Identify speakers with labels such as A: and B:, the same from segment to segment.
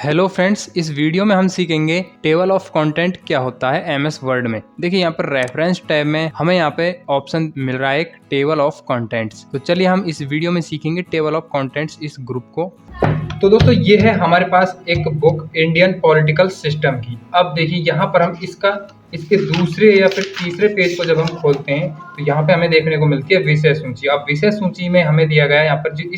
A: Hello friends, इस video में हम सीखेंगे टेबल ऑफ कंटेंट क्या होता है एमएस वर्ड में। देखिए यहाँ पर रेफरेंस टैब में हमें यहाँ पे ऑप्शन मिल रहा है एक टेबल ऑफ कंटेंट्स। तो चलिए हम इस वीडियो में सीखेंगे टेबल ऑफ कंटेंट्स इस ग्रुप को। तो दोस्तों ये है हमारे पास एक बुक इंडियन पॉलिटिकल सिस्टम की। अब देखिए यहाँ पर हम इसके दूसरे या फिर तीसरे पेज को जब हम खोलते हैं तो यहाँ पे हमें देखने को मिलती है विषय सूची। अब विषय सूची में हमें दिया गया है यहाँ पर जो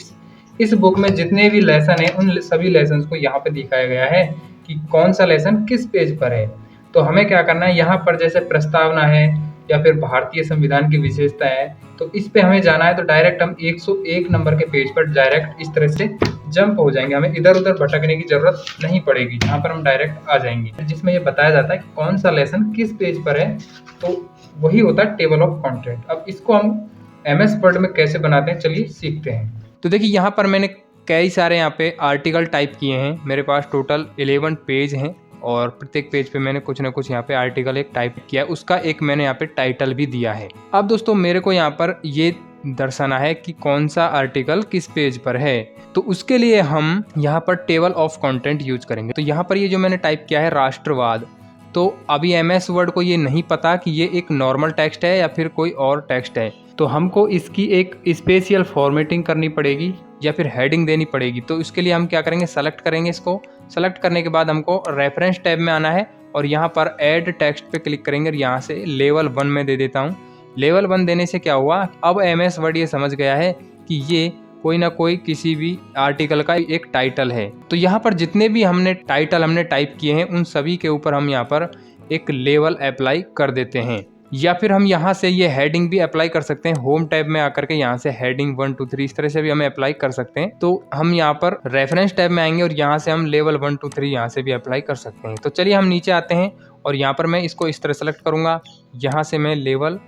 A: इस बुक में जितने भी लेसन हैं उन सभी लेसन को यहाँ पे दिखाया गया है कि कौन सा लेसन किस पेज पर है। तो हमें क्या करना है, यहाँ पर जैसे प्रस्तावना है या फिर भारतीय संविधान की विशेषता है तो इस पे हमें जाना है। तो डायरेक्ट हम 101 नंबर के पेज पर डायरेक्ट इस तरह से जंप हो जाएंगे, हमें इधर उधर भटकने की जरूरत नहीं पड़ेगी। यहाँ पर हम डायरेक्ट आ जाएंगे जिसमें ये बताया जाता है कि कौन सा लेसन किस पेज पर है। तो वही होता है टेबल ऑफ कंटेंट। अब इसको हम एमएस वर्ड में कैसे बनाते हैं चलिए सीखते हैं। तो देखिए यहाँ पर मैंने कई सारे यहाँ पे आर्टिकल टाइप किए हैं। मेरे पास टोटल 11 पेज हैं और प्रत्येक पेज पे मैंने कुछ ना कुछ यहाँ पे आर्टिकल एक टाइप किया है, उसका एक मैंने यहाँ पे टाइटल भी दिया है। अब दोस्तों मेरे को यहाँ पर ये दर्शाना है कि कौन सा आर्टिकल किस पेज पर है, तो उसके लिए हम यहाँ पर टेबल ऑफ कंटेंट यूज करेंगे। तो यहाँ पर ये जो मैंने टाइप किया है राष्ट्रवाद, तो अभी एमएस वर्ड को ये नहीं पता कि ये एक नॉर्मल टेक्स्ट है या फिर कोई और टेक्स्ट है, तो हमको इसकी एक स्पेशल फॉर्मेटिंग करनी पड़ेगी या फिर हेडिंग देनी पड़ेगी। तो इसके लिए हम क्या करेंगे, सेलेक्ट करेंगे। इसको सेलेक्ट करने के बाद हमको रेफरेंस टैब में आना है और यहाँ पर ऐड टेक्स्ट पे क्लिक करेंगे और यहाँ से लेवल 1 में दे देता हूँ। लेवल 1 देने से क्या हुआ, अब एमएस वर्ड ये समझ गया है कि ये कोई ना कोई किसी भी आर्टिकल का एक टाइटल है। तो यहाँ पर जितने भी हमने टाइटल टाइप किए हैं उन सभी के ऊपर हम यहाँ पर एक लेवल अप्लाई कर देते हैं, या फिर हम यहाँ से ये हेडिंग भी अप्लाई कर सकते हैं। होम टैब में आकर के यहाँ से हेडिंग 1 2 3 इस तरह से भी हमें अप्लाई कर सकते हैं। तो हम यहाँ पर रेफरेंस टैब में आएंगे और यहाँ से हम लेवल 1 2 3 यहाँ से भी अप्लाई कर सकते हैं। तो चलिए हम नीचे आते हैं और यहाँ पर मैं इसको इस तरह सेलेक्ट करूँगा। यहाँ से मैं लेवल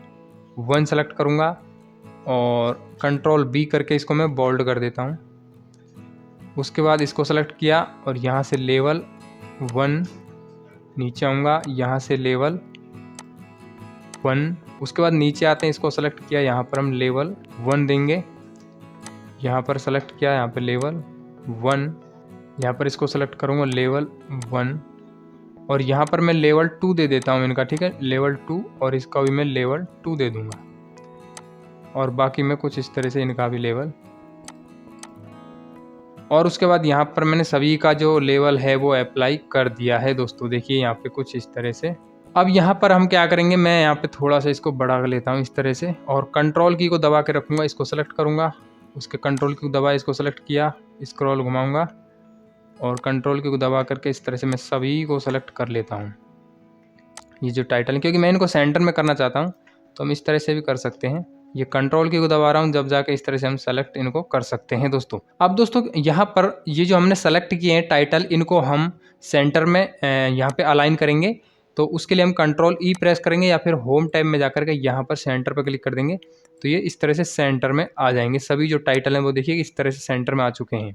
A: 1 सेलेक्ट करूँगा और कंट्रोल B करके इसको मैं बोल्ड कर देता हूँ। उसके बाद इसको सेलेक्ट किया और यहाँ से लेवल 1 नीचे आऊँगा, यहाँ से लेवल 1। उसके बाद नीचे आते हैं, इसको सेलेक्ट किया, यहाँ पर हम लेवल 1 देंगे। यहाँ पर सेलेक्ट किया, यहाँ पे लेवल 1, यहाँ पर इसको सेलेक्ट करूँगा लेवल 1 और यहाँ पर मैं लेवल 2 दे देता हूँ इनका, ठीक है, लेवल 2, और इसका भी मैं लेवल 2 दे दूँगा और बाकी मैं कुछ इस तरह से इनका भी लेवल। और उसके बाद यहाँ पर मैंने सभी का जो लेवल है वो अप्लाई कर दिया है दोस्तों। देखिए यहाँ पे कुछ इस तरह से। अब यहाँ पर हम क्या करेंगे, मैं यहाँ पे थोड़ा सा इसको बढ़ा कर लेता हूँ इस तरह से और कंट्रोल की को दबा के रखूँगा। इसको सेलेक्ट करूँगा, उसके कंट्रोल की को दबा, इसको सेलेक्ट किया, स्क्रॉल घुमाऊँगा और कंट्रोल की को दबा करके इस तरह से मैं सभी को सेलेक्ट कर लेता हूँ। ये जो टाइटल है, क्योंकि मैं इनको सेंटर में करना चाहता हूँ तो हम इस तरह से भी कर सकते हैं। ये कंट्रोल की को दबा रहा हूँ, जब जाके इस तरह से हम सेलेक्ट इनको कर सकते हैं दोस्तों। अब दोस्तों यहाँ पर ये जो हमने सेलेक्ट किए हैं टाइटल, इनको हम सेंटर में यहाँ पे अलाइन करेंगे। तो उसके लिए हम कंट्रोल E प्रेस करेंगे या फिर होम टैब में जाकर के यहाँ पर सेंटर पर क्लिक कर देंगे तो ये इस तरह से सेंटर में आ जाएंगे। सभी जो टाइटल हैं वो देखिए इस तरह से सेंटर में आ चुके हैं।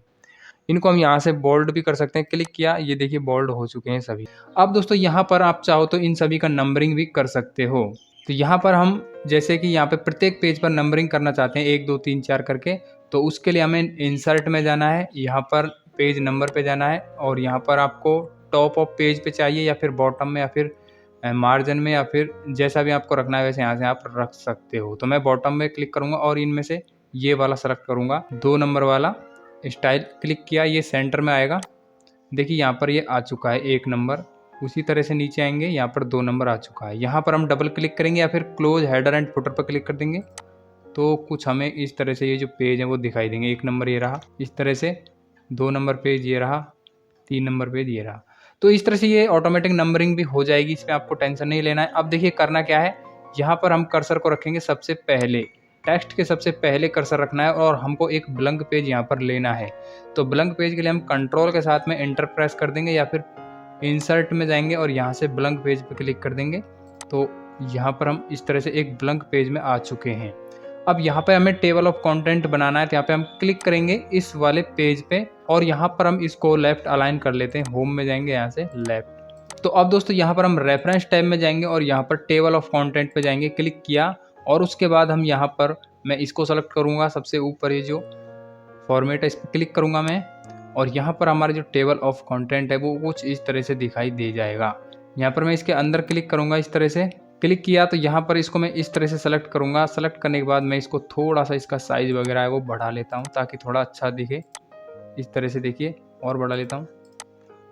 A: इनको हम यहाँ से बोल्ड भी कर सकते हैं, क्लिक किया, ये देखिए बोल्ड हो चुके हैं सभी। अब दोस्तों यहाँ पर आप चाहो तो इन सभी का नंबरिंग भी कर सकते हो। तो यहाँ पर हम जैसे कि यहाँ पे प्रत्येक पेज पर नंबरिंग करना चाहते हैं 1 2 3 4 करके, तो उसके लिए हमें इंसर्ट में जाना है, यहाँ पर पेज नंबर पे जाना है और यहाँ पर आपको टॉप ऑफ पेज पे चाहिए या फिर बॉटम में या फिर मार्जिन में या फिर जैसा भी आपको रखना है वैसे यहाँ से आप रख सकते हो। तो मैं बॉटम में क्लिक करूँगा और इनमें से ये वाला सेलेक्ट करूँगा, 2 नंबर वाला स्टाइल, क्लिक किया, ये सेंटर में आएगा। देखिए यहाँ पर ये आ चुका है 1 नंबर। उसी तरह से नीचे आएंगे, यहाँ पर 2 नंबर आ चुका है। यहाँ पर हम डबल क्लिक करेंगे या फिर क्लोज हेडर एंड फुटर पर क्लिक कर देंगे तो कुछ हमें इस तरह से ये जो पेज है वो दिखाई देंगे। 1 नंबर ये रहा इस तरह से, 2 नंबर पेज ये रहा, 3 नंबर पेज ये रहा। तो इस तरह से ये ऑटोमेटिक नंबरिंग भी हो जाएगी, इसमें आपको टेंशन नहीं लेना है। अब देखिए करना क्या है, यहाँ पर हम कर्सर को रखेंगे सबसे पहले, टेक्स्ट के सबसे पहले कर्सर रखना है और हमको एक ब्लैंक पेज यहाँ पर लेना है। तो ब्लैंक पेज के लिए हम कंट्रोल के साथ में एंटर प्रेस कर देंगे या फिर इंसर्ट में जाएंगे और यहाँ से ब्लैंक पेज पे क्लिक कर देंगे। तो यहाँ पर हम इस तरह से एक ब्लैंक पेज में आ चुके हैं। अब यहाँ पे हमें टेबल ऑफ कंटेंट बनाना है तो यहाँ पे हम क्लिक करेंगे इस वाले पेज पे और यहाँ पर हम इसको लेफ्ट अलाइन कर लेते हैं। होम में जाएंगे, यहाँ से लेफ्ट। तो अब दोस्तों यहाँ पर हम रेफरेंस टैब में जाएंगे और यहाँ पर टेबल ऑफ कंटेंट पे जाएंगे, क्लिक किया और उसके बाद हम यहाँ पर मैं इसको सेलेक्ट करूँगा सबसे ऊपर, ये जो फॉर्मेट है इस पर क्लिक करूँगा मैं और यहाँ पर हमारा जो टेबल ऑफ कंटेंट है वो कुछ इस तरह से दिखाई दे जाएगा। यहाँ पर मैं इसके अंदर क्लिक करूँगा, इस तरह से क्लिक किया तो यहाँ पर इसको मैं इस तरह से सेलेक्ट करूँगा। सेलेक्ट करने के बाद मैं इसको थोड़ा सा इसका साइज़ वगैरह है वो बढ़ा लेता हूँ ताकि थोड़ा अच्छा दिखे। इस तरह से देखिए और बढ़ा लेता हूँ।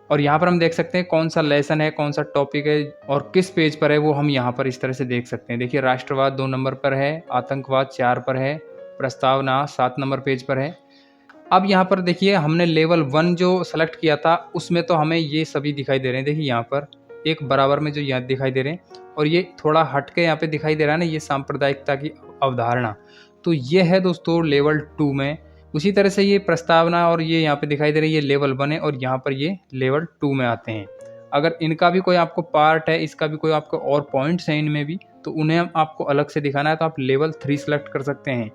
A: और यहाँ पर हम देख सकते हैं कौन सा लेसन है, कौन सा टॉपिक है और किस पेज पर है वो हम यहाँ पर इस तरह से देख सकते हैं। देखिए राष्ट्रवाद 2 नंबर पर है, आतंकवाद 4 पर है, प्रस्तावना 7 नंबर पेज पर है। अब यहाँ पर देखिए हमने लेवल 1 जो सेलेक्ट किया था उसमें तो हमें ये सभी दिखाई दे रहे हैं। देखिए यहाँ पर एक बराबर में जो यहाँ दिखाई दे रहे हैं और ये थोड़ा हट के यहाँ पे दिखाई दे रहा है ना, ये सांप्रदायिकता की अवधारणा। तो ये है दोस्तों लेवल 2 में। उसी तरह से ये प्रस्तावना और ये यहाँ पे दिखाई दे रही है, ये लेवल 1 है और यहाँ पर ये लेवल 2 में आते हैं। अगर इनका भी कोई आपको पार्ट है, इसका भी कोई आपको और पॉइंट्स हैं इनमें भी, तो उन्हें आपको अलग से दिखाना है तो आप लेवल 3 सेलेक्ट कर सकते हैं।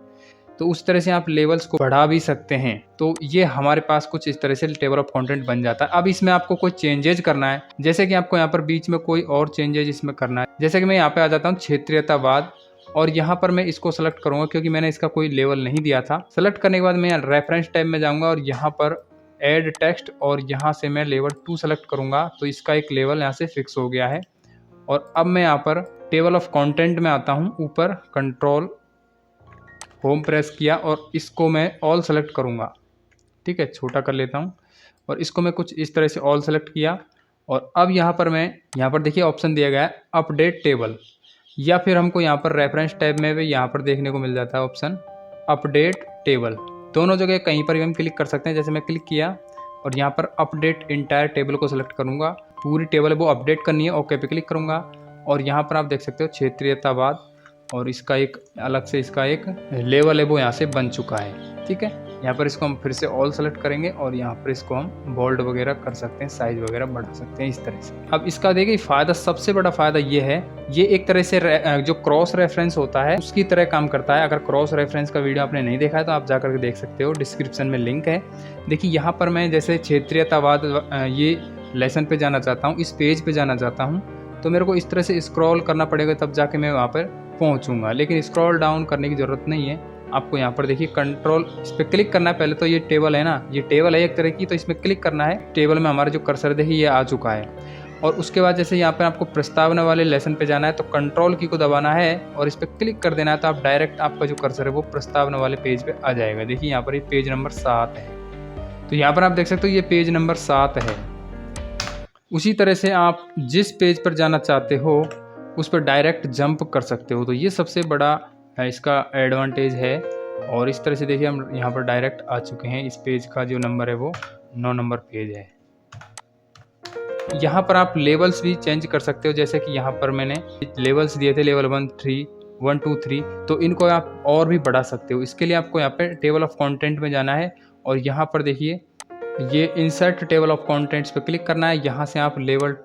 A: तो उस तरह से आप लेवल्स को बढ़ा भी सकते हैं। तो ये हमारे पास कुछ इस तरह से टेबल ऑफ कंटेंट बन जाता है। अब इसमें आपको कोई चेंजेज करना है, जैसे कि आपको यहाँ पर बीच में कोई और चेंजेज इसमें करना है। जैसे कि मैं यहाँ पे आ जाता हूँ क्षेत्रीयतावाद और यहाँ पर मैं इसको सेलेक्ट करूंगा क्योंकि मैंने इसका कोई लेवल नहीं दिया था। सेलेक्ट करने के बाद मैं रेफरेंस टैब में जाऊँगा और यहाँ पर एड टेक्स्ट और यहाँ से मैं लेवल 2 सेलेक्ट करूँगा तो इसका एक लेवल यहाँ से फिक्स हो गया है। और अब मैं यहाँ पर टेबल ऑफ कंटेंट में आता हूँ, ऊपर कंट्रोल होम प्रेस किया और इसको मैं ऑल सेलेक्ट करूँगा। ठीक है, छोटा कर लेता हूँ और इसको मैं कुछ इस तरह से ऑल सेलेक्ट किया। और अब यहाँ पर देखिए ऑप्शन दिया गया है अपडेट टेबल, या फिर हमको यहाँ पर रेफरेंस टैब में भी यहाँ पर देखने को मिल जाता है ऑप्शन अपडेट टेबल। दोनों जगह कहीं पर भी हम क्लिक कर सकते हैं। जैसे मैं क्लिक किया और यहाँ पर अपडेट इंटायर टेबल को सिलेक्ट करूँगा, पूरी टेबल है वो अपडेट करनी है, ओके पे क्लिक करूँगा। और यहाँ पर आप देख सकते हो क्षेत्रीयतावाद और इसका एक अलग से इसका एक लेवल है वो यहाँ से बन चुका है। ठीक है, यहाँ पर इसको हम फिर से ऑल सेलेक्ट करेंगे और यहाँ पर इसको हम बोल्ड वगैरह कर सकते हैं, साइज वगैरह बढ़ा सकते हैं इस तरह से। अब इसका देखिए फ़ायदा, सबसे बड़ा फ़ायदा ये है, ये एक तरह से जो क्रॉस रेफरेंस होता है उसकी तरह काम करता है। अगर क्रॉस रेफरेंस का वीडियो आपने नहीं देखा है तो आप जाकर के देख सकते हो, डिस्क्रिप्शन में लिंक है। देखिए यहाँ पर मैं जैसे क्षेत्रीयतावाद ये लेसन पे जाना चाहता हूँ, इस पेज पे जाना चाहता हूँ तो मेरे को इस तरह से स्क्रॉल करना पड़ेगा तब जाके मैं वहाँ पर पहुँचूंगा। लेकिन स्क्रॉल डाउन करने की ज़रूरत नहीं है, आपको यहाँ पर देखिए कंट्रोल इस पर क्लिक करना है। पहले तो ये टेबल है ना, ये टेबल है एक तरह की, तो इसमें क्लिक करना है। टेबल में हमारा जो कर्सर देखिए ये आ चुका है। और उसके बाद जैसे यहाँ पर आपको प्रस्तावना वाले लेसन पे जाना है तो कंट्रोल की को दबाना है और इस पर क्लिक कर देना है तो आप डायरेक्ट आपका जो कर्सर है वो प्रस्तावना वाले पेज पे आ जाएगा। देखिए यहाँ पर ये पेज नंबर 7 है, तो यहाँ पर आप देख सकते हो ये पेज नंबर 7 है। उसी तरह से आप जिस पेज पर जाना चाहते हो उस पर डायरेक्ट जंप कर सकते हो। तो ये सबसे बड़ा इसका एडवांटेज है। और इस तरह से देखिए हम यहाँ पर डायरेक्ट आ चुके हैं। इस पेज का जो नंबर है वो 9 नंबर पेज है। यहाँ पर आप लेवल्स भी चेंज कर सकते हो, जैसे कि यहाँ पर मैंने लेवल्स दिए थे लेवल 1 2 3, तो इनको आप और भी बढ़ा सकते हो। इसके लिए आपको यहाँ पे टेबल ऑफ कंटेंट में जाना है और यहाँ पर देखिए ये इंसर्ट टेबल ऑफ कंटेंट्स पे क्लिक करना है। यहाँ से आप लेवल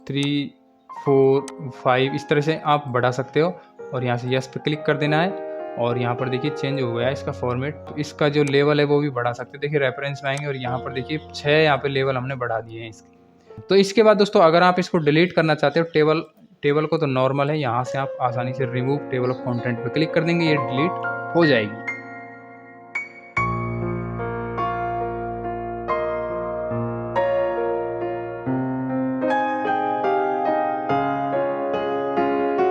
A: 3 4 5 इस तरह से आप बढ़ा सकते हो और यहाँ से यस पे क्लिक कर देना है और यहाँ पर देखिए चेंज हो गया है इसका फॉर्मेट। तो इसका जो लेवल है वो भी बढ़ा सकते हो। देखिए रेफरेंस में आएंगे और यहाँ पर देखिए 6 यहाँ पे लेवल हमने बढ़ा दिए हैं इसके। तो इसके बाद दोस्तों अगर आप इसको डिलीट करना चाहते हो टेबल को, तो नॉर्मल है, यहाँ से आप आसानी से रिमूव टेबल ऑफ कंटेंट पे क्लिक कर देंगे, ये डिलीट हो जाएगी।